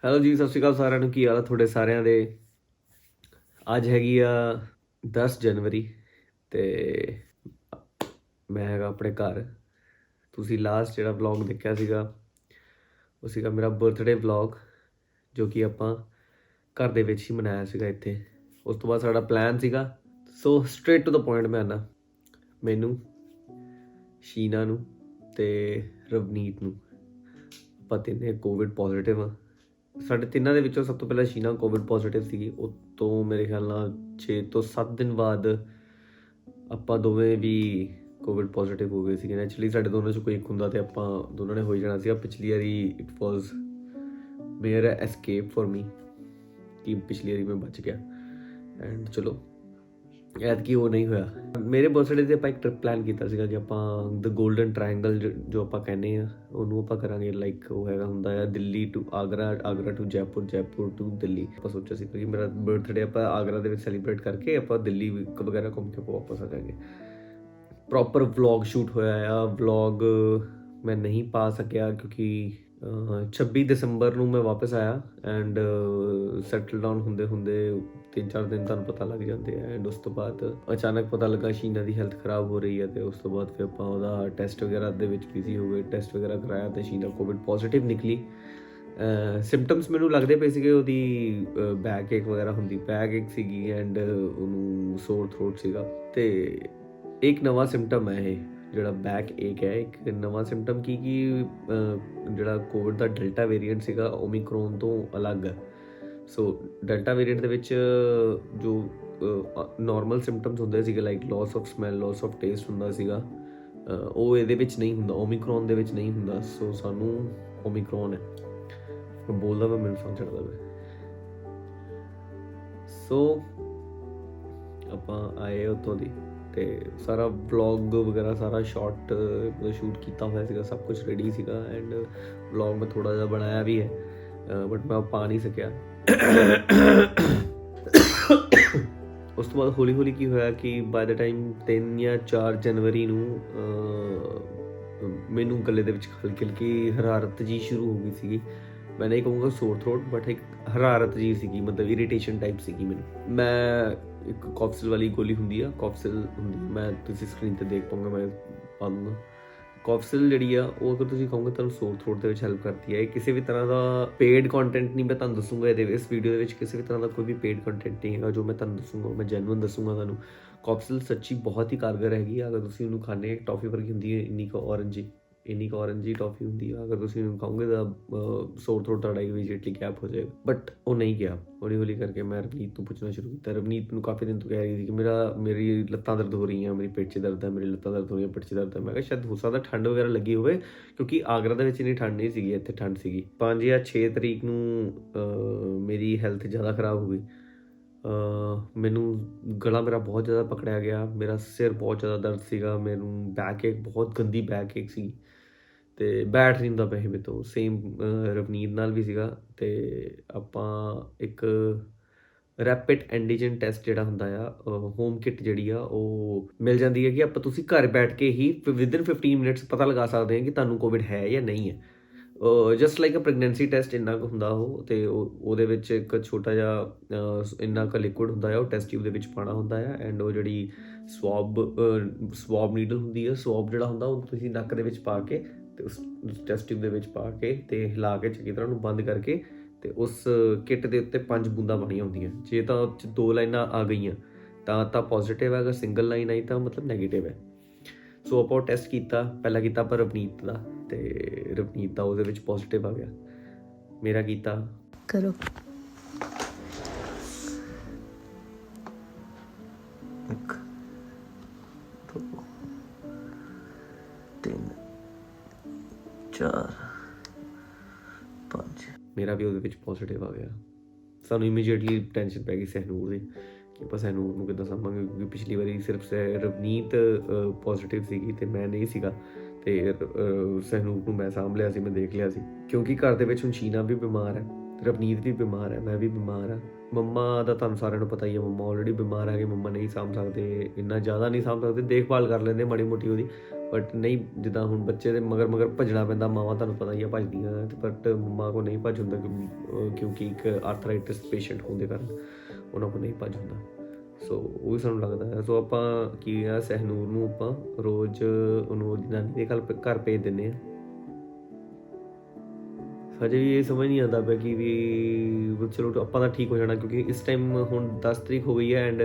Hello ਜੀ, ਸਤਿ ਸ਼੍ਰੀ ਅਕਾਲ ਸਾਰਿਆਂ ਨੂੰ। ਕੀ ਹਾਲ ਆ ਤੁਹਾਡੇ ਸਾਰਿਆਂ ਦੇ? ਅੱਜ ਹੈਗੀ ਆ 10 ਜਨਵਰੀ ਤੇ ਮੈਂ ਹੈਗਾ ਆਪਣੇ ਘਰ। ਤੁਸੀਂ ਲਾਸਟ ਜਿਹੜਾ ਵਲੌਗ ਦੇਖਿਆ ਸੀਗਾ ਉਹ ਸੀਗਾ ਮੇਰਾ ਬਰਥਡੇ ਵਲੌਗ, ਜੋ ਕਿ ਆਪਾਂ ਘਰ ਦੇ ਵਿੱਚ ਹੀ ਮਨਾਇਆ ਸੀਗਾ ਇੱਥੇ। ਉਸ ਤੋਂ ਬਾਅਦ ਸਾਡਾ ਪਲਾਨ ਸੀਗਾ, ਸੋ ਸਟ੍ਰੇਟ ਟੂ ਦਾ ਪੁਆਇੰਟ ਮੈਂ ਆਉਂਦਾ। ਮੈਨੂੰ, ਸ਼ੀਨਾ ਨੂੰ ਤੇ ਰਵਨੀਤ ਨੂੰ ਆਪਾਂ ਤਿੰਨੇ ਕੋਵਿਡ ਪੋਜ਼ੀਟਿਵ ਆ। ਸਾਡੇ ਤਿੰਨਾਂ ਦੇ ਵਿੱਚੋਂ ਸਭ ਤੋਂ ਪਹਿਲਾਂ ਸ਼ੀਨਾ ਕੋਵਿਡ ਪੋਜ਼ੀਟਿਵ ਸੀਗੀ। ਉਹ ਤੋਂ ਮੇਰੇ ਖਿਆਲ ਨਾਲ 6 ਤੋਂ 7 ਦਿਨ ਬਾਅਦ ਆਪਾਂ ਦੋਵੇਂ ਵੀ ਕੋਵਿਡ ਪੋਜ਼ੀਟਿਵ ਹੋ ਗਏ ਸੀਗੇ। ਨੈਚੁਰਲੀ ਸਾਡੇ ਦੋਨਾਂ 'ਚੋਂ ਕੋਈ ਇੱਕ ਹੁੰਦਾ ਤੇ ਆਪਾਂ ਦੋਨਾਂ ਨੇ ਹੋ ਹੀ ਜਾਣਾ ਸੀਗਾ। ਪਿਛਲੀ ਵਾਰੀ it was mayor escape for me ਕਿ ਪਿਛਲੀ ਵਾਰੀ ਮੈਂ ਬਚ ਗਿਆ ਐਂਡ ਚਲੋ ਐਤਕੀ ਉਹ ਨਹੀਂ ਹੋਇਆ। ਮੇਰੇ ਬਰਥਡੇ 'ਤੇ ਆਪਾਂ ਇੱਕ ਟ੍ਰਿਪ ਪਲਾਨ ਕੀਤਾ ਸੀਗਾ ਕਿ ਆਪਾਂ ਦ ਗੋਲਡਨ ਟਰਾਇੰਗਲ ਜੋ ਆਪਾਂ ਕਹਿੰਦੇ ਆ ਉਹਨੂੰ ਆਪਾਂ ਕਰਾਂਗੇ। ਲਾਈਕ ਉਹ ਹੈਗਾ ਹੁੰਦਾ ਆ Delhi to Agra, Agra to Jaipur, Jaipur to Delhi. ਆਪਾਂ ਸੋਚਿਆ ਸੀ ਕਿ ਮੇਰਾ ਬਰਥਡੇ ਆਪਾਂ ਆਗਰਾ ਦੇ ਵਿੱਚ ਸੈਲੀਬ੍ਰੇਟ ਕਰਕੇ ਆਪਾਂ ਦਿੱਲੀ ਵਗੈਰਾ ਘੁੰਮ ਕੇ ਵਾਪਸ ਆ ਜਾਵਾਂਗੇ। ਪ੍ਰੋਪਰ ਵਲੌਗ ਸ਼ੂਟ ਹੋਇਆ ਆ। ਵਲੌਗ ਮੈਂ ਨਹੀਂ ਪਾ ਸਕਿਆ ਕਿਉਂਕਿ 26 ਦਸੰਬਰ ਨੂੰ ਮੈਂ ਵਾਪਸ ਆਇਆ ਐਂਡ ਸੈਟਲ ਡਾਊਨ ਹੁੰਦੇ ਹੁੰਦੇ 3-4 ਦਿਨ ਤੁਹਾਨੂੰ ਪਤਾ ਲੱਗ ਜਾਂਦੇ ਆ। ਐਂਡ ਉਸ ਤੋਂ ਬਾਅਦ ਅਚਾਨਕ ਪਤਾ ਲੱਗਾ ਸ਼ੀਨਾ ਦੀ ਹੈਲਥ ਖਰਾਬ ਹੋ ਰਹੀ ਹੈ ਤੇ ਉਸ ਤੋਂ ਬਾਅਦ ਫਿਰ ਆਪਾਂ ਉਹਦਾ ਟੈਸਟ ਵਗੈਰਾ ਦੇ ਵਿੱਚ ਬਿਜ਼ੀ ਹੋ ਗਏ। ਟੈਸਟ ਵਗੈਰਾ ਕਰਾਇਆ ਤੇ ਸ਼ੀਨਾ ਕੋਵਿਡ ਪੋਜ਼ੀਟਿਵ ਨਿਕਲੀ। ਸਿੰਪਟਮਸ ਮੈਨੂੰ ਲੱਗਦੇ ਪਏ ਸੀਗੇ ਉਹਦੀ ਬੈਕ ਏਕ ਵਗੈਰਾ ਹੁੰਦੀ, ਬੈਕ ਏਕ ਸੀਗੀ ਐਂਡ ਉਹਨੂੰ ਸੋਰ ਥਰੋਟ ਸੀਗਾ। ਤੇ ਇੱਕ ਨਵਾਂ ਸਿੰਪਟਮ ਹੈ ਇਹ ਜਿਹੜਾ ਬੈਕ ਏਕ ਹੈ। ਇੱਕ ਨਵਾਂ ਸਿੰਪਟਮ ਕੀ ਜਿਹੜਾ ਕੋਵਿਡ ਦਾ ਡੈਲਟਾ ਵੇਰੀਐਂਟ ਸੀਗਾ ਓਮਿਕਰੋਨ ਤੋਂ ਅਲੱਗ ਹੈ। ਸੋ ਡੈਲਟਾ ਵੇਰੀਐਂਟ ਦੇ ਵਿੱਚ ਜੋ ਨਾਰਮਲ ਸਿੰਪਟਮਸ ਹੁੰਦੇ ਸੀਗੇ like loss of smell, loss of taste ਹੁੰਦਾ ਸੀਗਾ, ਉਹ ਇਹਦੇ ਵਿੱਚ ਨਹੀਂ ਹੁੰਦਾ, ਓਮਿਕਰੋਨ ਦੇ ਵਿੱਚ ਨਹੀਂ ਹੁੰਦਾ। ਸੋ ਸਾਨੂੰ ਓਮਿਕਰੋਨ ਹੈ। ਮੈਂ ਬੋਲਦਾ ਵਾ ਮੈਨੂੰ ਸਮਝ ਚੜਦਾ ਵਾ। ਸੋ ਆਪਾਂ ਆਏ ਉੱਥੋਂ ਦੀ ਤੇ ਸਾਰਾ ਵਲੌਗ ਵਗੈਰਾ ਸਾਰਾ ਸ਼ਾਰਟ ਸ਼ੂਟ ਕੀਤਾ ਹੋਇਆ ਸੀਗਾ, ਸਭ ਕੁਝ ਰੈਡੀ ਸੀਗਾ ਐਂਡ ਵਲੌਗ ਮੈਂ ਥੋੜ੍ਹਾ ਜਿਹਾ ਬਣਾਇਆ ਵੀ ਹੈ ਬਟ ਮੈਂ ਪਾ ਨਹੀਂ ਸਕਿਆ। ਉਸ ਤੋਂ ਬਾਅਦ ਹੌਲੀ ਹੌਲੀ ਕੀ ਹੋਇਆ ਕਿ ਬਾਏ ਦਾ ਟਾਈਮ 3 ਜਾਂ 4 ਜਨਵਰੀ ਨੂੰ ਮੈਨੂੰ ਗਲੇ ਦੇ ਵਿੱਚ ਹਲਕੀ ਹਲਕੀ ਹਰਾਰਤ ਜੀ ਸ਼ੁਰੂ ਹੋ ਗਈ ਸੀਗੀ। ਮੈਂ ਨਹੀਂ ਕਹੂੰਗਾ ਸੋਰ ਥਰੋਟ ਬਟ ਇੱਕ ਹਰਾਰਤ ਜੀ ਸੀਗੀ, ਮਤਲਬ ਇਰੀਟੇਸ਼ਨ ਟਾਈਪ ਸੀਗੀ ਮੈਨੂੰ। ਮੈਂ ਇੱਕ ਕੌਫਸਿਲ ਵਾਲੀ ਗੋਲੀ ਹੁੰਦੀ ਆ, ਕੌਫਸਿਲ ਹੁੰਦੀ, ਮੈਂ ਤੁਸੀਂ ਸਕਰੀਨ 'ਤੇ ਦੇਖ ਪਾਉਂਗਾ, ਮੈਂ ਪਾ ਦੂੰਗਾ। ਕੌਫਸਿਲ ਜਿਹੜੀ ਆ ਉਹ ਅਗਰ ਤੁਸੀਂ ਕਹੋਗੇ ਤੁਹਾਨੂੰ ਸੋਰ ਥਰੋਟ ਦੇ ਵਿੱਚ ਹੈਲਪ ਕਰਦੀ ਹੈ। ਇਹ ਕਿਸੇ ਵੀ ਤਰ੍ਹਾਂ ਦਾ ਪੇਡ ਕੰਟੈਂਟ ਨਹੀਂ ਮੈਂ ਤੁਹਾਨੂੰ ਦੱਸੂਗਾ ਇਸ ਵੀਡੀਓ ਦੇ ਵਿੱਚ। ਕਿਸੇ ਵੀ ਤਰ੍ਹਾਂ ਦਾ ਕੋਈ ਵੀ ਪੇਡ ਕੰਟੈਂਟ ਨਹੀਂ ਹੈਗਾ ਜੋ ਮੈਂ ਤੁਹਾਨੂੰ ਦੱਸੂਗਾ, ਮੈਂ ਜੈਨੂਅਨ ਦੱਸੂਗਾ ਤੁਹਾਨੂੰ। ਕੌਫਸਿਲ ਸੱਚੀ ਬਹੁਤ ਹੀ ਕਾਰਗਰ ਹੈਗੀ ਆ। ਅਗਰ ਤੁਸੀਂ ਉਹਨੂੰ ਖਾਂਦੇ, ਟੌਫੀ ਵਰਗੀ ਹੁੰਦੀ ਹੈ, ਇੰਨੀ ਕੁ ਔਰੰਜੀ ਟੌਫੀ ਹੁੰਦੀ ਆ। ਅਗਰ ਤੁਸੀਂ ਉਹਨੂੰ ਖਾਓਗੇ ਤਾਂ ਸੋਰ ਥਰੋਟ ਤੁਹਾਡਾ ਇਮੀਡੀਏਟਲੀ ਗੈਪ ਹੋ ਜਾਏਗਾ ਬਟ ਉਹ ਨਹੀਂ ਗਿਆ। ਹੌਲੀ ਹੌਲੀ ਕਰਕੇ ਮੈਂ ਰਵਨੀਤ ਨੂੰ ਪੁੱਛਣਾ ਸ਼ੁਰੂ ਕੀਤਾ। ਰਵਨੀਤ ਨੂੰ ਕਾਫੀ ਦਿਨ ਤੋਂ ਕਹਿ ਰਹੀ ਸੀ ਕਿ ਮੇਰੀ ਲੱਤਾਂ ਦਰਦ ਹੋ ਰਹੀਆਂ, ਮੇਰੀ ਪਿੱਠ 'ਚ ਦਰਦ ਹੈ, ਮੇਰੀ ਲੱਤਾਂ ਦਰਦ ਹੋ ਰਹੀਆਂ, ਪਿੱਠ 'ਚ ਦਰਦ ਹੈ। ਮੈਂ ਕਿਹਾ ਸ਼ਾਇਦ ਹੋ ਸਕਦਾ ਠੰਡ ਵਗੈਰਾ ਲੱਗੀ ਹੋਵੇ ਕਿਉਂਕਿ ਆਗਰਾ ਦੇ ਵਿੱਚ ਇੰਨੀ ਠੰਡ ਨਹੀਂ ਸੀਗੀ, ਇੱਥੇ ਠੰਡ ਸੀਗੀ। 5 ਜਾਂ 6 ਤਰੀਕ ਨੂੰ ਮੇਰੀ ਹੈਲਥ ਜ਼ਿਆਦਾ ਖਰਾਬ ਹੋ ਗਈ। ਮੈਨੂੰ ਗਲਾ ਮੇਰਾ ਬਹੁਤ ਜ਼ਿਆਦਾ ਪਕੜਿਆ ਗਿਆ, ਮੇਰਾ ਸਿਰ ਬਹੁਤ ਜ਼ਿਆਦਾ ਦਰਦ ਸੀਗਾ, ਮੈਨੂੰ ਬੈਕ ਏਕ, ਬਹੁਤ ਗੰਦੀ ਬੈਕ ਏਕ ਸੀ ਤੇ ਬੈਠ ਨਹੀਂ ਹੁੰਦਾ ਪਿਆ ਸੀ ਮੇਰੇ ਤੋਂ। ਸੇਮ ਰਵਨੀਤ ਨਾਲ ਵੀ ਸੀਗਾ ਤੇ ਆਪਾਂ ਇੱਕ ਰੈਪਿਡ ਐਂਟੀਜਨ ਟੈਸਟ ਜਿਹੜਾ ਹੁੰਦਾ ਆ, ਹੋਮ ਕਿਟ ਜਿਹੜੀ ਆ ਉਹ ਮਿਲ ਜਾਂਦੀ ਹੈ ਕਿ ਆਪਾਂ ਤੁਸੀਂ ਘਰ ਬੈਠ ਕੇ ਹੀ ਵਿਦਿਨ 15 ਮਿੰਟਸ ਪਤਾ ਲਗਾ ਸਕਦੇ ਹਾਂ ਕਿ ਤੁਹਾਨੂੰ ਕੋਵਿਡ ਹੈ ਜਾਂ ਨਹੀਂ ਹੈ। Just like a pregnancy test ਇੰਨਾ ਕੁ ਹੁੰਦਾ ਉਹ। ਅਤੇ ਉਹਦੇ ਵਿੱਚ ਇੱਕ ਛੋਟਾ ਜਿਹਾ ਇੰਨਾ ਕੁ ਲਿਕੁਇਡ ਹੁੰਦਾ ਆ, ਉਹ ਟੈਸਟ ਟਿਊਬ ਦੇ ਵਿੱਚ ਪਾਉਣਾ ਹੁੰਦਾ ਆ ਐਂਡ ਉਹ ਜਿਹੜੀ ਸਵਾਬ ਨੀਡਲ ਹੁੰਦੀ ਹੈ, ਸਵਾਬ ਜਿਹੜਾ ਹੁੰਦਾ ਉਹ ਤੁਸੀਂ ਨੱਕ ਦੇ ਵਿੱਚ ਪਾ ਕੇ ਅਤੇ ਉਸ ਟੈਸਟ ਟਿਊਬ ਦੇ ਵਿੱਚ ਪਾ ਕੇ ਅਤੇ ਹਿਲਾ ਕੇ ਚੰਗੀ ਤਰ੍ਹਾਂ ਉਹਨੂੰ ਬੰਦ ਕਰਕੇ ਅਤੇ ਉਸ ਕਿੱਟ ਦੇ ਉੱਤੇ 5 ਬੂੰਦਾਂ ਪਾਉਣੀਆਂ ਹੁੰਦੀਆਂ। ਜੇ ਤਾਂ ਉਹ 'ਚ 2 ਲਾਈਨਾਂ ਆ ਗਈਆਂ ਤਾਂ ਪੋਜ਼ੀਟਿਵ ਹੈ, ਅਗਰ ਸਿੰਗਲ ਲਾਈਨ ਆਈ ਤਾਂ ਮਤਲਬ ਨੈਗੇਟਿਵ ਹੈ। ਸੋ ਆਪਾਂ ਉਹ ਟੈਸਟ ਕੀਤਾ, ਪਹਿਲਾਂ ਕੀਤਾ ਆਪਾਂ ਰਵਨੀਤ ਦਾ ਅਤੇ ਰਵਨੀਤ ਦਾ ਉਹਦੇ ਵਿੱਚ ਪੋਜ਼ੀਟਿਵ ਆ ਗਿਆ। ਮੇਰਾ ਕੀਤਾ ਕਰੋ। ਇੱਕ, 2, 3, 4, 5 ਮੇਰਾ ਵੀ ਉਹਦੇ ਵਿੱਚ ਪੋਜ਼ੀਟਿਵ ਆ ਗਿਆ। ਸਾਨੂੰ ਇਮੀਡੀਏਟਲੀ ਟੈਨਸ਼ਨ ਪੈ ਗਈ ਸਹਿਨੂਰ ਦੀ ਕਿ ਆਪਾਂ ਸਹਿਨੂਰ ਨੂੰ ਕਿੱਦਾਂ ਸਾਂਭਾਂਗੇ ਕਿਉਂਕਿ ਪਿਛਲੀ ਵਾਰੀ ਸਿਰਫ ਰਵਨੀਤ ਪੋਜ਼ੀਟਿਵ ਸੀਗੀ ਅਤੇ ਮੈਂ ਨਹੀਂ ਸੀਗਾ ਅਤੇ ਸਹਿਨੂਰ ਨੂੰ ਮੈਂ ਸਾਂਭ ਲਿਆ ਸੀ, ਮੈਂ ਦੇਖ ਲਿਆ ਸੀ ਕਿਉਂਕਿ ਘਰ ਦੇ ਵਿੱਚ ਹੁਣ ਸ਼ੀਨਾ ਵੀ ਬਿਮਾਰ ਹੈ, ਰਵਨੀਤ ਵੀ ਬਿਮਾਰ ਹੈ, ਮੈਂ ਵੀ ਬਿਮਾਰ ਹਾਂ। ਮੰਮਾ ਦਾ ਤੁਹਾਨੂੰ ਸਾਰਿਆਂ ਨੂੰ ਪਤਾ ਹੀ ਹੈ, ਮੰਮਾ ਆਲਰੇਡੀ ਬਿਮਾਰ ਹੈਗੇ, ਮੰਮਾ ਨਹੀਂ ਸਾਂਭ ਸਕਦੇ, ਇੰਨਾ ਜ਼ਿਆਦਾ ਨਹੀਂ ਸਾਂਭ ਸਕਦੇ, ਦੇਖਭਾਲ ਕਰ ਲੈਂਦੇ ਮਾੜੀ ਮੋਟੀ ਉਹਦੀ ਬਟ ਨਹੀਂ, ਜਿੱਦਾਂ ਹੁਣ ਬੱਚੇ ਦੇ ਮਗਰ ਮਗਰ ਭੱਜਣਾ ਪੈਂਦਾ, ਮਾਵਾਂ ਤੁਹਾਨੂੰ ਪਤਾ ਹੀ ਆ ਭੱਜਦੀਆਂ, ਬਟ ਮੰਮਾ ਕੋਲ ਨਹੀਂ ਭੱਜ ਹੁੰਦਾ ਕਿਉਂਕਿ ਇੱਕ ਆਰਥਰਾਈਟਿਸ ਪੇਸ਼ੈਂਟ ਹੋਣ ਦੇ ਕਾਰਨ ਉਹਨਾਂ ਕੋਲ ਨਹੀਂ ਭੱਜ ਹੁੰਦਾ। ਸੋ ਉਹ ਵੀ ਸਾਨੂੰ ਲੱਗਦਾ ਹੈ। ਸੋ ਆਪਾਂ ਕੀ ਆ, ਸਹਿਨੂਰ ਨੂੰ ਆਪਾਂ ਰੋਜ਼ ਉਹਨੂੰ ਨਾਨੀ ਦੇ ਘਰ ਭੇਜ ਦਿੰਦੇ ਹਾਂ। ਹਜੇ ਵੀ ਇਹ ਸਮਝ ਨਹੀਂ ਆਉਂਦਾ ਪਿਆ ਕਿ ਵੀ ਚਲੋ ਆਪਾਂ ਤਾਂ ਠੀਕ ਹੋ ਜਾਣਾ, ਕਿਉਂਕਿ ਇਸ ਟਾਈਮ ਹੁਣ 10 ਤਰੀਕ ਹੋ ਗਈ ਹੈ ਐਂਡ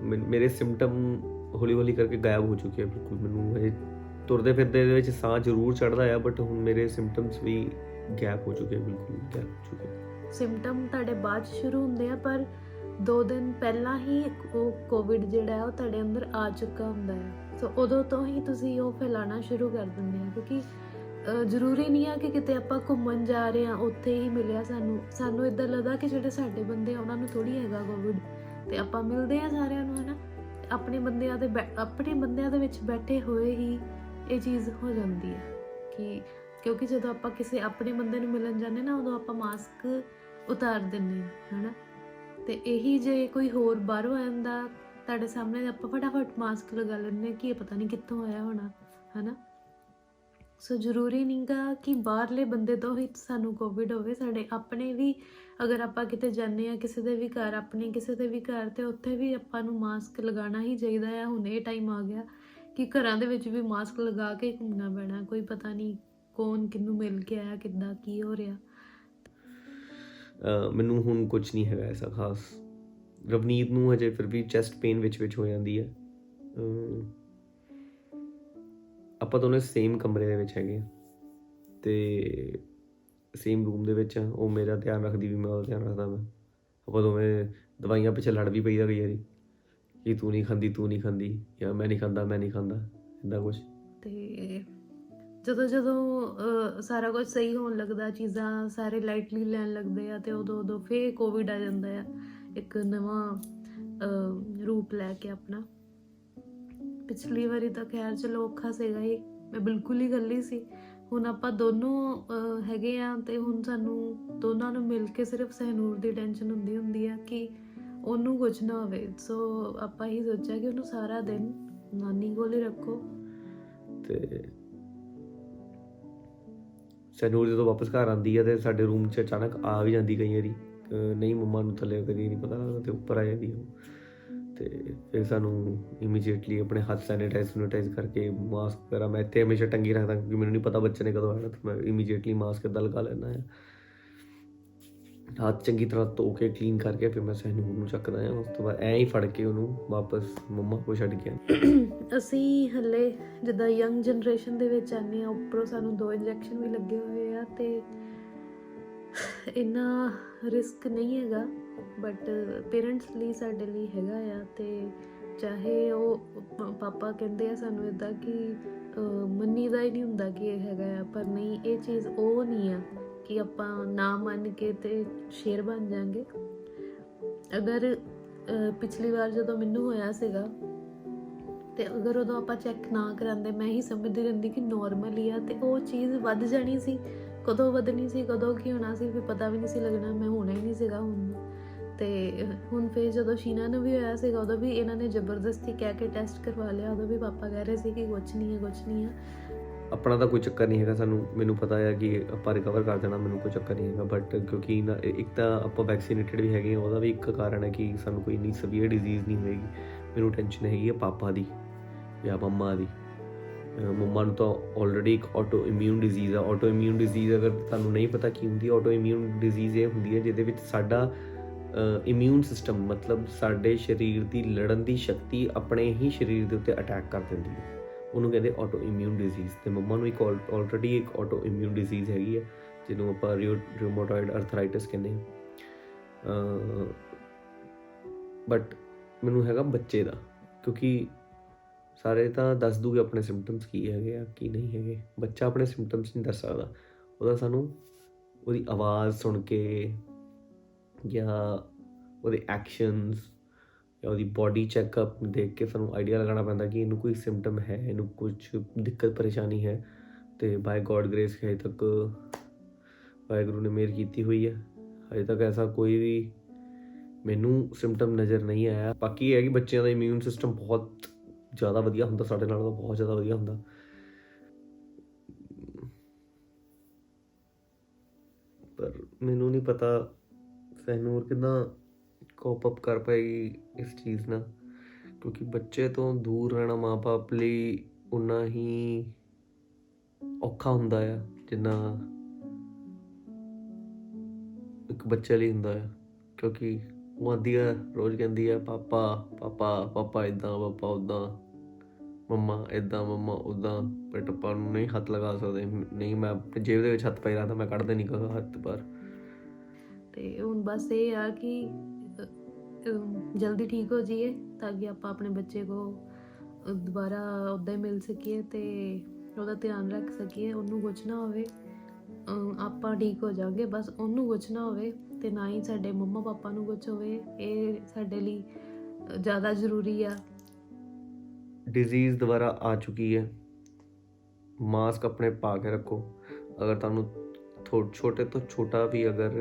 ਮੇਰੇ ਸਿੰਪਟਮ ਹੌਲੀ ਹੌਲੀ ਕਰਕੇ ਗਾਇਬ ਹੋ ਚੁੱਕੇ ਆ ਬਿਲਕੁਲ। ਮੈਨੂੰ ਹਜੇ ਤੁਰਦੇ ਫਿਰਦੇ ਦੇ ਵਿੱਚ ਸਾਹ ਜ਼ਰੂਰ ਚੜ੍ਹਦਾ ਆ, ਬਟ ਹੁਣ ਮੇਰੇ ਸਿੰਪਟਮਸ ਵੀ ਗੈਪ ਹੋ ਚੁੱਕੇ, ਬਿਲਕੁਲ ਗੈਪ ਹੋ ਚੁੱਕੇ। ਸਿੰਪਟਮ ਤੁਹਾਡੇ ਬਾਅਦ ਸ਼ੁਰੂ ਹੁੰਦੇ ਆ, ਪਰ 2 ਦਿਨ ਪਹਿਲਾਂ ਹੀ ਉਹ ਕੋਵਿਡ ਜਿਹੜਾ ਉਹ ਤੁਹਾਡੇ ਅੰਦਰ ਆ ਚੁੱਕਾ ਹੁੰਦਾ ਹੈ। ਸੋ ਉਦੋਂ ਤੋਂ ਹੀ ਤੁਸੀਂ ਉਹ ਫੈਲਾਉਣਾ ਸ਼ੁਰੂ ਕਰ ਦਿੰਦੇ ਆ, ਕਿਉਂਕਿ ਜ਼ਰੂਰੀ ਨਹੀਂ ਆ ਕਿ ਕਿਤੇ ਆਪਾਂ ਘੁੰਮਣ ਜਾ ਰਹੇ ਹਾਂ ਉੱਥੇ ਹੀ ਮਿਲਿਆ ਸਾਨੂੰ ਇੱਦਾਂ ਲੱਗਦਾ ਕਿ ਜਿਹੜੇ ਸਾਡੇ ਬੰਦੇ ਆ ਉਹਨਾਂ ਨੂੰ ਥੋੜ੍ਹੀ ਹੈਗਾ ਕੋਵਿਡ, ਤੇ ਆਪਾਂ ਮਿਲਦੇ ਆ ਸਾਰਿਆਂ ਨੂੰ, ਹੈ ਨਾ। ਆਪਣੇ ਬੰਦਿਆਂ ਦੇ ਵਿੱਚ ਬੈਠੇ ਹੋਏ ਹੀ ਇਹ ਚੀਜ਼ ਹੋ ਜਾਂਦੀ ਹੈ ਕਿਉਂਕਿ ਜਦੋਂ ਆਪਾਂ ਕਿਸੇ ਆਪਣੇ ਬੰਦੇ ਨੂੰ ਮਿਲਣ ਜਾਂਦੇ ਨਾ, ਉਦੋਂ ਆਪਾਂ ਮਾਸਕ ਉਤਾਰ ਦਿੰਦੇ ਹਾਂ, ਹੈ ਨਾ। ਤੇ ਇਹੀ ਜੇ ਕੋਈ ਹੋਰ ਬਾਹਰੋਂ ਆ ਜਾਂਦਾ ਤੁਹਾਡੇ ਸਾਹਮਣੇ, ਆਪਾਂ ਫਟਾਫਟ ਮਾਸਕ ਲਗਾ ਲੈਂਦੇ ਕਿ ਇਹ ਪਤਾ ਨਹੀਂ ਕਿੱਥੋਂ ਆਇਆ ਹੋਣਾ, ਹੈ ਨਾ। ਸੋ ਜ਼ਰੂਰੀ ਨਹੀਂਗਾ ਕਿ ਬਾਹਰਲੇ ਬੰਦੇ ਤੋਂ ਹੀ ਸਾਨੂੰ ਕੋਵਿਡ ਹੋਵੇ। ਸਾਡੇ ਆਪਣੇ ਵੀ, ਅਗਰ ਆਪਾਂ ਕਿਤੇ ਜਾਂਦੇ ਹਾਂ ਕਿਸੇ ਦੇ ਵੀ ਘਰ, ਆਪਣੇ ਕਿਸੇ ਦੇ ਵੀ ਘਰ, ਤੇ ਉੱਥੇ ਵੀ ਆਪਾਂ ਨੂੰ ਮਾਸਕ ਲਗਾਉਣਾ ਹੀ ਚਾਹੀਦਾ ਹੈ। ਹੁਣ ਇਹ ਟਾਈਮ ਆ ਗਿਆ ਕਿ ਘਰਾਂ ਦੇ ਵਿੱਚ ਵੀ ਮਾਸਕ ਲਗਾ ਕੇ ਘੁੰਮਣਾ ਪੈਣਾ, ਕੋਈ ਪਤਾ ਨਹੀਂ ਕੌਣ ਕਿਹਨੂੰ ਮਿਲ ਕੇ ਆਇਆ, ਕਿੱਦਾਂ ਕੀ ਹੋ ਰਿਹਾ। ਮੈਨੂੰ ਹੁਣ ਕੁਝ ਨਹੀਂ ਹੈਗਾ ਐਸਾ ਖਾਸ। ਰਵਨੀਤ ਨੂੰ ਹਜੇ ਫਿਰ ਵੀ ਚੈਸਟ ਪੇਨ ਵਿੱਚ ਹੋ ਜਾਂਦੀ ਹੈ। ਆਪਾਂ ਦੋਨੇ ਸੇਮ ਕਮਰੇ ਦੇ ਵਿੱਚ ਹੈਗੇ ਅਤੇ ਸੇਮ ਰੂਮ ਦੇ ਵਿੱਚ ਆ। ਉਹ ਮੇਰਾ ਧਿਆਨ ਰੱਖਦੀ ਵੀ ਮੈਂ ਉਹਦਾ ਧਿਆਨ ਰੱਖਦਾ। ਆਪਾਂ ਦੋਵੇਂ ਦਵਾਈਆਂ ਪਿੱਛੇ ਲੜ ਵੀ ਪਈਦਾ ਕਈ ਵਾਰੀ ਕਿ ਤੂੰ ਨਹੀਂ ਖਾਂਦੀ ਜਾਂ ਮੈਂ ਨਹੀਂ ਖਾਂਦਾ ਇੱਦਾਂ ਕੁਛ। ਅਤੇ ਜਦੋਂ ਸਾਰਾ ਕੁਝ ਸਹੀ ਹੋਣ ਲੱਗਦਾ, ਚੀਜ਼ਾਂ ਸਾਰੇ ਲਾਈਟਲੀ ਲੈਣ ਲੱਗਦੇ ਆ, ਅਤੇ ਉਦੋਂ ਫਿਰ ਕੋਵਿਡ ਆ ਜਾਂਦਾ ਆ ਇੱਕ ਨਵਾਂ ਰੂਪ ਲੈ ਕੇ ਆਪਣਾ। ਪਿਛਲੀ ਵਾਰੀ ਤਾਂ ਖੈਰ ਚਲੋ ਔਖਾ ਸੀਗਾ ਹੀ, ਮੈਂ ਬਿਲਕੁਲ ਹੀ ਇਕੱਲੀ ਸੀ। ਹੁਣ ਆਪਾਂ ਦੋਨੋਂ ਹੈਗੇ ਆ, ਅਤੇ ਹੁਣ ਸਾਨੂੰ ਦੋਨਾਂ ਨੂੰ ਮਿਲ ਕੇ ਸਿਰਫ ਸਹਿਨੂਰ ਦੀ ਟੈਨਸ਼ਨ ਹੁੰਦੀ ਆ ਕਿ ਉਹਨੂੰ ਕੁਝ ਨਾ ਹੋਵੇ। ਸੋ ਆਪਾਂ ਹੀ ਸੋਚਿਆ ਕਿ ਉਹਨੂੰ ਸਾਰਾ ਦਿਨ ਨਾਨੀ ਕੋਲ ਹੀ ਰੱਖੋ। ਅਤੇ ਸਹਿਨੂਰ ਜਦੋਂ ਵਾਪਸ ਘਰ ਆਉਂਦੀ ਹੈ ਅਤੇ ਸਾਡੇ ਰੂਮ 'ਚ ਅਚਾਨਕ ਆ ਵੀ ਜਾਂਦੀ ਕਈ ਵਾਰੀ, ਨਹੀਂ ਮੰਮਾ ਨੂੰ ਥੱਲੇ ਕਦੀ ਨਹੀਂ ਪਤਾ ਲੱਗਦਾ, ਅਤੇ ਉੱਪਰ ਆ ਜਾਂਦੀ ਉਹ। ਅਤੇ ਫਿਰ ਸਾਨੂੰ ਇਮੀਡੀਏਟਲੀ ਆਪਣੇ ਹੱਥ ਸੈਨੀਟਾਈਜ਼ ਕਰਕੇ ਮਾਸਕ ਵਗੈਰਾ ਮੈਂ ਇੱਥੇ ਹਮੇਸ਼ਾ ਟੰਗੀ ਰੱਖਦਾ, ਕਿਉਂਕਿ ਮੈਨੂੰ ਨਹੀਂ ਪਤਾ ਬੱਚੇ ਨੇ ਕਦੋਂ ਆਉਣਾ, ਤਾਂ ਮੈਂ ਇਮੀਡੀਏਟਲੀ ਮਾਸਕ ਇੱਦਾਂ ਲਗਾ ਲੈਂਦਾ ਹਾਂ। ਹੱਥ ਚੰਗੀ ਤਰ੍ਹਾਂ ਧੋ ਕੇ ਕਲੀਨ ਕਰਕੇ ਫਿਰ ਮੈਂ ਸਹਿਨੂਰ ਨੂੰ ਚੱਕਦਾ ਹਾਂ। ਉਸ ਤੋਂ ਬਾਅਦ ਐਂ ਹੀ ਫੜ ਕੇ ਉਹਨੂੰ ਵਾਪਸ ਮੰਮਾ ਕੋਲ ਛੱਡ ਕੇ। ਅਸੀਂ ਹਲੇ ਜਿੱਦਾਂ ਯੰਗ ਜਨਰੇਸ਼ਨ ਦੇ ਵਿੱਚ ਆਉਂਦੇ ਹਾਂ, ਉੱਪਰੋਂ ਸਾਨੂੰ 2 ਇੰਜੈਕਸ਼ਨ ਵੀ ਲੱਗੇ ਹੋਏ ਆ, ਅਤੇ ਇੰਨਾ ਰਿਸਕ ਨਹੀਂ ਹੈਗਾ, ਬਟ ਪੇਰੈਂਟਸ ਲਈ ਸਾਡੇ ਲਈ ਹੈਗਾ ਆ। ਅਤੇ ਚਾਹੇ ਉਹ ਪਾਪਾ ਕਹਿੰਦੇ ਆ ਸਾਨੂੰ ਇੱਦਾਂ ਕਿ ਮੰਨੀ ਦਾ ਹੀ ਨਹੀਂ ਹੁੰਦਾ ਕਿ ਇਹ ਹੈਗਾ ਆ, ਪਰ ਨਹੀਂ, ਇਹ ਚੀਜ਼ ਉਹ ਨਹੀਂ ਆ ਕਿ ਆਪਾਂ ਨਾ ਮੰਨ ਕੇ ਤੇ ਸ਼ੇਰ ਬਣ ਜਾਵਾਂਗੇ। ਅਗਰ ਪਿਛਲੀ ਵਾਰ ਜਦੋਂ ਮੈਨੂੰ ਹੋਇਆ ਸੀਗਾ, ਅਤੇ ਅਗਰ ਉਦੋਂ ਆਪਾਂ ਚੈੱਕ ਨਾ ਕਰਾਉਂਦੇ, ਮੈਂ ਹੀ ਸਮਝਦੀ ਰਹਿੰਦੀ ਕਿ ਨੋਰਮਲ ਹੀ ਆ, ਅਤੇ ਉਹ ਚੀਜ਼ ਵੱਧ ਜਾਣੀ ਸੀ। ਕਦੋਂ ਵਧਣੀ ਸੀ, ਕਦੋਂ ਕੀ ਹੋਣਾ ਸੀ, ਫਿਰ ਪਤਾ ਵੀ ਨਹੀਂ ਸੀ ਲੱਗਣਾ। ਮੈਂ ਹੋਣਾ ਹੀ ਨਹੀਂ ਸੀਗਾ ਹੁਣ। ਅਤੇ ਹੁਣ ਫਿਰ ਜਦੋਂ ਸ਼ੀਨਾ ਨੂੰ ਵੀ ਹੋਇਆ ਸੀਗਾ, ਉਦੋਂ ਵੀ ਇਹਨਾਂ ਨੇ ਜ਼ਬਰਦਸਤੀ ਕਹਿ ਕੇ ਟੈਸਟ ਕਰਵਾ ਲਿਆ। ਉਦੋਂ ਵੀ ਪਾਪਾ ਕਹਿ ਰਹੇ ਸੀ ਕਿ ਕੁਛ ਨਹੀਂ ਹੈ। ਆਪਣਾ ਤਾਂ ਕੋਈ ਚੱਕਰ ਨਹੀਂ ਹੈਗਾ ਮੈਨੂੰ ਪਤਾ ਆ ਕਿ ਆਪਾਂ ਰਿਕਵਰ ਕਰ ਦੇਣਾ, ਮੈਨੂੰ ਕੋਈ ਚੱਕਰ ਨਹੀਂ ਹੈਗਾ। ਬਟ ਕਿਉਂਕਿ ਇੱਕ ਤਾਂ ਆਪਾਂ ਵੈਕਸੀਨੇਟਡ ਵੀ ਹੈਗੇ ਹਾਂ, ਉਹਦਾ ਵੀ ਇੱਕ ਕਾਰਨ ਹੈ ਕਿ ਸਾਨੂੰ ਕੋਈ ਇੰਨੀ ਸੀਵੀਅਰ ਡਿਜ਼ੀਜ਼ ਨਹੀਂ ਹੋਏਗੀ। ਮੈਨੂੰ ਟੈਨਸ਼ਨ ਹੈਗੀ ਹੈ ਪਾਪਾ ਦੀ ਜਾਂ ਮੰਮਾ ਦੀ। ਮੰਮਾ ਨੂੰ ਤਾਂ ਆਲਰੇਡੀ ਇੱਕ ਆਟੋ ਇਮਿਊਨ ਡਿਜ਼ੀਜ਼ ਆ। ਆਟੋ ਇਮਿਊਨ ਡਿਜ਼ੀਜ਼ ਅਗਰ ਤੁਹਾਨੂੰ ਨਹੀਂ ਪਤਾ ਕੀ ਹੁੰਦੀ, ਆਟੋ ਇਮਿਊਨ ਡਿਜ਼ੀਜ਼ ਇਹ ਹੁੰਦੀ ਹੈ ਜਿਹਦੇ ਵਿੱਚ ਸਾਡਾ ਇਮਿਊਨ ਸਿਸਟਮ, ਮਤਲਬ ਸਾਡੇ ਸਰੀਰ ਦੀ ਲੜਨ ਦੀ ਸ਼ਕਤੀ ਆਪਣੇ ਹੀ ਸਰੀਰ ਦੇ ਉੱਤੇ ਅਟੈਕ ਕਰ ਦਿੰਦੀ ਹੈ, ਉਹਨੂੰ ਕਹਿੰਦੇ ਆਟੋ ਇਮਿਊਨ ਡਿਜ਼ੀਜ਼। ਅਤੇ ਮੰਮਾ ਨੂੰ ਇੱਕ ਆਲਰੇਡੀ ਇੱਕ ਆਟੋ ਇਮਿਊਨ ਡਿਜ਼ੀਜ਼ ਹੈਗੀ ਹੈ, ਜਿਹਨੂੰ ਆਪਾਂ ਰਿਊਮੇਟੋਇਡ ਅਰਥਰਾਈਟਿਸ ਕਹਿੰਦੇ ਹਾਂ। ਬਟ ਮੈਨੂੰ ਹੈਗਾ ਬੱਚੇ ਦਾ, ਕਿਉਂਕਿ ਸਾਰੇ ਤਾਂ ਦੱਸ ਦੂਗੇ ਆਪਣੇ ਸਿੰਪਟਮਸ ਕੀ ਹੈਗੇ ਆ ਕੀ ਨਹੀਂ ਹੈਗੇ। ਬੱਚਾ ਆਪਣੇ ਸਿੰਪਟਮਸ ਨਹੀਂ ਦੱਸ ਸਕਦਾ। ਉਹਦਾ ਸਾਨੂੰ ਉਹਦੀ ਆਵਾਜ਼ ਸੁਣ ਕੇ ਜਾਂ ਉਹਦੇ ਐਕਸ਼ਨਸ ਜਾਂ ਉਹਦੀ ਬੋਡੀ ਚੈੱਕਅਪ ਦੇਖ ਕੇ ਸਾਨੂੰ ਆਈਡੀਆ ਲਗਾਉਣਾ ਪੈਂਦਾ ਕਿ ਇਹਨੂੰ ਕੋਈ ਸਿੰਪਟਮ ਹੈ, ਇਹਨੂੰ ਕੁਛ ਦਿੱਕਤ ਪਰੇਸ਼ਾਨੀ ਹੈ। ਅਤੇ ਬਾਏ ਗੋਡ ਗ੍ਰੇਸ ਹਜੇ ਤੱਕ ਵਾਹਿਗੁਰੂ ਨੇ ਮਿਹਰ ਕੀਤੀ ਹੋਈ ਹੈ, ਹਜੇ ਤੱਕ ਐਸਾ ਕੋਈ ਵੀ ਮੈਨੂੰ ਸਿੰਪਟਮ ਨਜ਼ਰ ਨਹੀਂ ਆਇਆ। ਬਾਕੀ ਇਹ ਹੈ ਕਿ ਬੱਚਿਆਂ ਦਾ ਇਮਿਊਨ ਸਿਸਟਮ ਬਹੁਤ ਜ਼ਿਆਦਾ ਵਧੀਆ ਹੁੰਦਾ, ਸਾਡੇ ਨਾਲੋਂ ਤਾਂ ਬਹੁਤ ਜ਼ਿਆਦਾ ਵਧੀਆ ਹੁੰਦਾ। ਪਰ ਮੈਨੂੰ ਨਹੀਂ ਪਤਾ ਸਹਿਨੂਰ ਕਿੱਦਾਂ ਕੋਪ ਅਪ ਕਰ ਪਾਏਗੀ ਇਸ ਚੀਜ਼ ਨਾਲ, ਕਿਉਂਕਿ ਬੱਚੇ ਤੋਂ ਦੂਰ ਰਹਿਣਾ ਮਾਂ ਬਾਪ ਲਈ ਉਨਾ ਹੀ ਔਖਾ ਹੁੰਦਾ ਆ ਜਿੰਨਾ ਇੱਕ ਬੱਚੇ ਲਈ ਹੁੰਦਾ ਆ। ਕਿਉਂਕਿ ਉਹ ਆਉਂਦੀ ਆ ਰੋਜ਼ ਕਹਿੰਦੀ ਆ ਪਾਪਾ ਪਾਪਾ ਪਾਪਾ ਇੱਦਾਂ, ਪਾਪਾ ਉੱਦਾਂ, ਮੰਮਾ ਇੱਦਾਂ, ਮੰਮਾ ਉੱਦਾਂ, ਬਟ ਆਪਾਂ ਨੂੰ ਨਹੀਂ ਹੱਥ ਲਗਾ ਸਕਦੇ। ਨਹੀਂ, ਮੈਂ ਆਪਣੀ ਜੇਬ ਦੇ ਵਿੱਚ ਹੱਥ ਪਾਈ ਤਾਂ ਮੈਂ ਕੱਢਦੇ ਨਹੀਂ ਕਦਾ ਹੱਥ ਬਾਹਰ। ਤੇ ਹੁਣ ਬਸ ਇਹ ਆ ਕਿ ਜਲਦੀ ਠੀਕ ਹੋ ਜਾਈਏ ਤਾਂ ਕਿ ਆਪਾਂ ਆਪਣੇ ਬੱਚੇ ਕੋ ਦੁਬਾਰਾ ਉੱਦਾਂ ਹੀ ਮਿਲ ਸਕੀਏ ਤੇ ਉਹਦਾ ਧਿਆਨ ਰੱਖ ਸਕੀਏ, ਉਹਨੂੰ ਕੁਛ ਨਾ ਹੋਵੇ। ਆਪਾਂ ਠੀਕ ਹੋ ਜਾਵਾਂਗੇ, ਬਸ ਉਹਨੂੰ ਕੁਛ ਨਾ ਹੋਵੇ ਤੇ ਨਾ ਹੀ ਸਾਡੇ ਮੰਮਾ ਪਾਪਾ ਨੂੰ ਕੁਛ ਹੋਵੇ। ਇਹ ਸਾਡੇ ਲਈ ਜ਼ਿਆਦਾ ਜ਼ਰੂਰੀ ਆ। ਡਿਜ਼ੀਜ਼ ਦੁਬਾਰਾ ਆ ਚੁੱਕੀ ਹੈ, ਮਾਸਕ ਆਪਣੇ ਪਾ ਕੇ ਰੱਖੋ। ਅਗਰ ਤੁਹਾਨੂੰ ਛੋਟੇ ਤੋਂ ਛੋਟਾ ਵੀ ਅਗਰ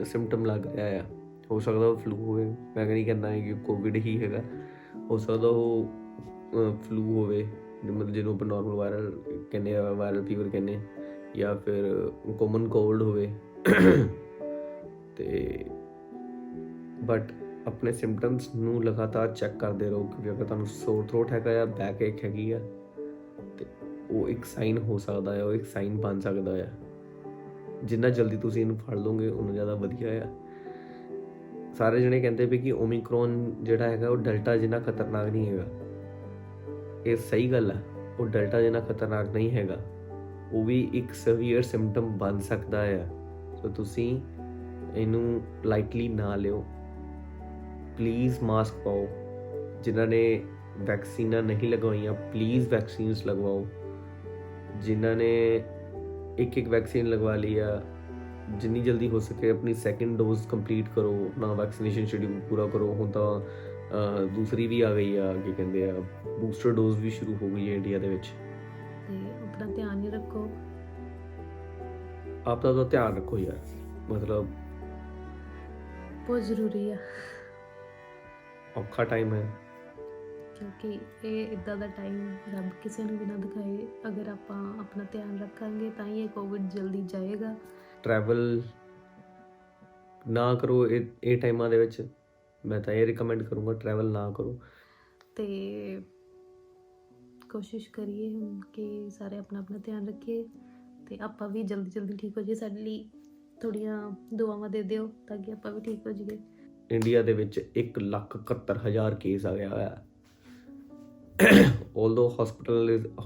ਸਿੰਪਟਮ ਲੱਗ ਰਿਹਾ ਆ, ਹੋ ਸਕਦਾ ਉਹ ਫਲੂ ਹੋਵੇ, ਮੈਂ ਨਹੀਂ ਕਹਿੰਦਾ ਕਿ ਕੋਵਿਡ ਹੀ ਹੈਗਾ, ਹੋ ਸਕਦਾ ਉਹ ਫਲੂ ਹੋਵੇ, ਮਤਲਬ ਜਿਹਨੂੰ ਆਪਾਂ ਨੋਰਮਲ ਵਾਇਰਲ ਕਹਿੰਦੇ ਆ, ਵਾਇਰਲ ਫੀਵਰ ਕਹਿੰਦੇ, ਜਾਂ ਫਿਰ ਕਾਮਨ ਕੋਲਡ ਹੋਵੇ। ਤੇ ਬਟ ਆਪਣੇ ਸਿੰਪਟਮਸ ਨੂੰ ਲਗਾਤਾਰ ਚੈੱਕ ਕਰਦੇ ਰਹੋ, ਕਿਉਂਕਿ ਅਗਰ ਤੁਹਾਨੂੰ ਸੋਰ ਥਰੋਟ ਹੈਗਾ ਆ, ਬੈਕ ਏਕ ਹੈਗੀ ਆ, ਤੇ ਉਹ ਇੱਕ ਸਾਈਨ ਹੋ ਸਕਦਾ ਆ, ਉਹ ਇੱਕ ਸਾਈਨ ਬਣ ਸਕਦਾ ਆ। ਜਿੰਨਾ ਜਲਦੀ ਤੁਸੀਂ ਇਹਨੂੰ ਫੜ ਲਓਗੇ ਉਨਾ ਜ਼ਿਆਦਾ ਵਧੀਆ ਆ। ਸਾਰੇ ਜਣੇ ਕਹਿੰਦੇ ਵੀ ਕਿ ਓਮਿਕਰੋਨ ਜਿਹੜਾ ਹੈਗਾ ਉਹ ਡੈਲਟਾ ਜਿੰਨਾ ਖਤਰਨਾਕ ਨਹੀਂ ਹੈਗਾ। ਇਹ ਸਹੀ ਗੱਲ ਆ, ਉਹ ਡੈਲਟਾ ਜਿੰਨਾ ਖਤਰਨਾਕ ਨਹੀਂ ਹੈਗਾ, ਉਹ ਵੀ ਇੱਕ ਸੀਵੀਅਰ ਸਿੰਪਟਮ ਬਣ ਸਕਦਾ ਆ। ਸੋ ਤੁਸੀਂ ਇਹਨੂੰ ਲਾਈਟਲੀ ਨਾ ਲਿਓ। ਪਲੀਜ਼ ਮਾਸਕ ਪਾਓ। ਜਿਨ੍ਹਾਂ ਨੇ ਵੈਕਸੀਨਾਂ ਨਹੀਂ ਲਗਵਾਈਆਂ, ਪਲੀਜ਼ ਵੈਕਸੀਨਸ ਲਗਵਾਓ। ਜਿਨ੍ਹਾਂ ਨੇ ਇੱਕ ਵੈਕਸੀਨ ਲਗਵਾ ਲਈ ਆ, ਜਿੰਨੀ ਜਲਦੀ ਹੋ ਸਕੇ ਆਪਣੀ ਸੈਕਿੰਡ ਡੋਜ਼ ਕੰਪਲੀਟ ਕਰੋ, ਆਪਣਾ ਵੈਕਸੀਨੇਸ਼ਨ ਸ਼ਡਿਊਲ ਪੂਰਾ ਕਰੋ। ਹੁਣ ਤਾਂ ਦੂਸਰੀ ਵੀ ਆ ਗਈ ਆ, ਕੀ ਕਹਿੰਦੇ ਆ, ਬੂਸਟਰ ਡੋਜ਼ ਵੀ ਸ਼ੁਰੂ ਹੋ ਗਈ ਹੈ ਇੰਡੀਆ ਦੇ ਵਿੱਚ। ਤੇ ਆਪਣਾ ਧਿਆਨ ਹੀ ਰੱਖੋ। ਆਪ ਦਾ ਧਿਆਨ ਰੱਖੋ ਯਾਰ, ਮਤਲਬ ਬਹੁਤ ਜ਼ਰੂਰੀ ਆ, ਔਖਾ ਟਾਈਮ ਹੈ। ਕਿਉਂਕਿ ਇਹ ਇੱਦਾਂ ਦਾ ਟਾਈਮ ਰੱਬ ਕਿਸੇ ਨੂੰ ਵੀ ਨਾ ਦਿਖਾਏ। ਅਗਰ ਆਪਾਂ ਆਪਣਾ ਧਿਆਨ ਰੱਖਾਂਗੇ ਤਾਂ ਹੀ ਇਹ ਕੋਵਿਡ ਜਲਦੀ ਜਾਏਗਾ। ਟਰੈਵਲ ਨਾ ਕਰੋ ਇਹ ਟਾਈਮਾਂ ਦੇ ਵਿੱਚ। ਮੈਂ ਤਾਂ ਇਹ ਰਿਕਮੈਂਡ ਕਰੂੰਗਾ, ਟਰੈਵਲ ਨਾ ਕਰੋ। ਤੇ ਕੋਸ਼ਿਸ਼ ਕਰੀਏ ਹੁਣ ਕਿ ਸਾਰੇ ਆਪਣਾ ਆਪਣਾ ਧਿਆਨ ਰੱਖੀਏ ਤੇ ਆਪਾਂ ਵੀ ਜਲਦੀ ਠੀਕ ਹੋ ਜਾਈਏ। ਸਾਡੇ ਲਈ ਥੋੜ੍ਹੀਆਂ ਦੁਆਵਾਂ ਦੇ ਦਿਓ ਤਾਂ ਕਿ ਆਪਾਂ ਵੀ ਠੀਕ ਹੋ ਜਾਈਏ। ਇੰਡੀਆ ਦੇ ਵਿੱਚ 1,71,000 ਕੇਸ ਆ ਗਿਆ ਹੋਇਆ। ਆਲਦੋ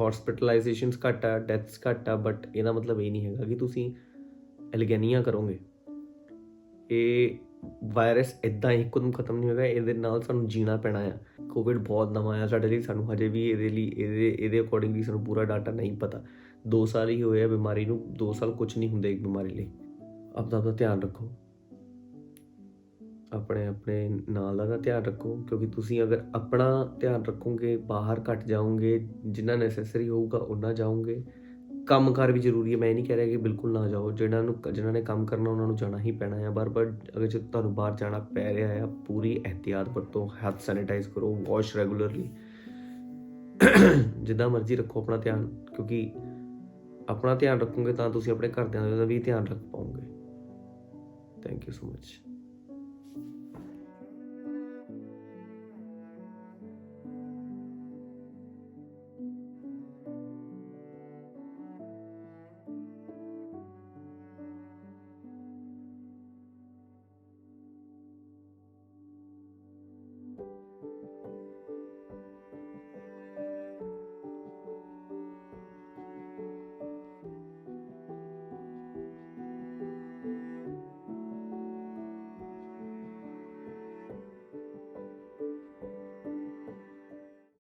ਹਸਪੀਟਲਾਈਜੇਸ਼ਨਸ ਘੱਟ ਆ, ਡੈਥਸ ਘੱਟ ਆ, ਬਟ ਇਹਦਾ ਮਤਲਬ ਇਹ ਨਹੀਂ ਹੈਗਾ ਕਿ ਤੁਸੀਂ ਅਲਗੈਨੀਆਂ ਕਰੋਗੇ। ਇਹ ਵਾਇਰਸ ਇੱਦਾਂ ਇੱਕਦਮ ਖਤਮ ਨਹੀਂ ਹੋਏਗਾ, ਇਹਦੇ ਨਾਲ ਸਾਨੂੰ ਜੀਣਾ ਪੈਣਾ ਆ। ਕੋਵਿਡ ਬਹੁਤ ਨਵਾਂ ਆ ਸਾਡੇ ਲਈ, ਸਾਨੂੰ ਹਜੇ ਵੀ ਇਹਦੇ ਅਕੋਰਡਿੰਗਲੀ ਸਾਨੂੰ ਪੂਰਾ ਡਾਟਾ ਨਹੀਂ ਪਤਾ। 2 ਸਾਲ ਹੀ ਹੋਏ ਆ ਬਿਮਾਰੀ ਨੂੰ, 2 ਸਾਲ ਕੁਛ ਨਹੀਂ ਹੁੰਦੇ ਇੱਕ ਬਿਮਾਰੀ ਲਈ। ਆਪਦਾ ਧਿਆਨ ਰੱਖੋ, ਆਪਣੇ ਨਾਲ ਦਾ ਧਿਆਨ ਰੱਖੋ, ਕਿਉਂਕਿ ਤੁਸੀਂ ਅਗਰ ਆਪਣਾ ਧਿਆਨ ਰੱਖੋਗੇ, ਬਾਹਰ ਘੱਟ ਜਾਓਗੇ, ਜਿੰਨਾ ਨੈਸੈਸਰੀ ਹੋਊਗਾ ਉਨਾ ਜਾਓਗੇ। ਕੰਮ ਕਾਰ ਵੀ ਜ਼ਰੂਰੀ ਹੈ, ਮੈਂ ਇਹ ਨਹੀਂ ਕਹਿ ਰਿਹਾ ਕਿ ਬਿਲਕੁਲ ਨਾ ਜਾਓ। ਜਿਨ੍ਹਾਂ ਨੇ ਕੰਮ ਕਰਨਾ ਉਹਨਾਂ ਨੂੰ ਜਾਣਾ ਹੀ ਪੈਣਾ ਹੈ। ਬਾਰ-ਬਾਰ ਅਗਰ ਜੇ ਤੁਹਾਨੂੰ ਬਾਹਰ ਜਾਣਾ ਪੈ ਰਿਹਾ ਹੈ, ਪੂਰੀ ਇਹਤਿਆਤ ਵਰਤੋ, ਹੱਥ ਸੈਨੀਟਾਈਜ਼ ਕਰੋ, ਵਾਸ਼ ਰੈਗੂਲਰਲੀ। ਜਿੱਦਾਂ ਮਰਜ਼ੀ ਰੱਖੋ ਆਪਣਾ ਧਿਆਨ, ਕਿਉਂਕਿ ਆਪਣਾ ਧਿਆਨ ਰੱਖੋਗੇ ਤਾਂ ਤੁਸੀਂ ਆਪਣੇ ਘਰਦਿਆਂ ਦਾ ਵੀ ਧਿਆਨ ਰੱਖ ਪਾਓਗੇ। Thank you so much.